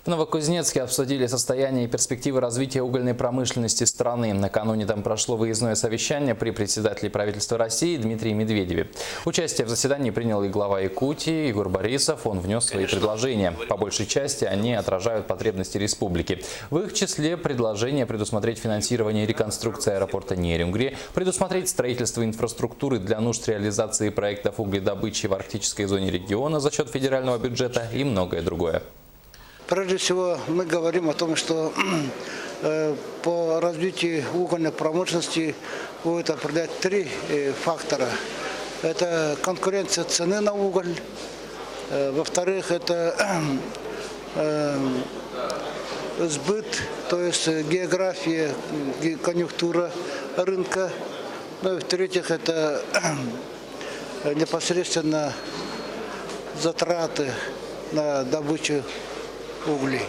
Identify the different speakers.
Speaker 1: В Новокузнецке обсудили состояние и перспективы развития угольной промышленности страны. Накануне там прошло выездное совещание при председателе правительства России Дмитрии Медведеве. Участие в заседании принял и глава Якутии Егор Борисов. Он внес свои предложения. По большей части они отражают потребности республики. В их числе предложение предусмотреть финансирование и реконструкции аэропорта Нерюнгри, предусмотреть строительство инфраструктуры для нужд реализации проектов угледобычи в арктической зоне региона за счет федерального бюджета и многое другое.
Speaker 2: Прежде всего, мы говорим о том, что по развитию угольной промышленности будет определять три фактора. Это конкуренция цены на уголь, во-вторых, это сбыт, то есть география, конъюнктура рынка, ну и в-третьих, это непосредственно затраты на добычу углей.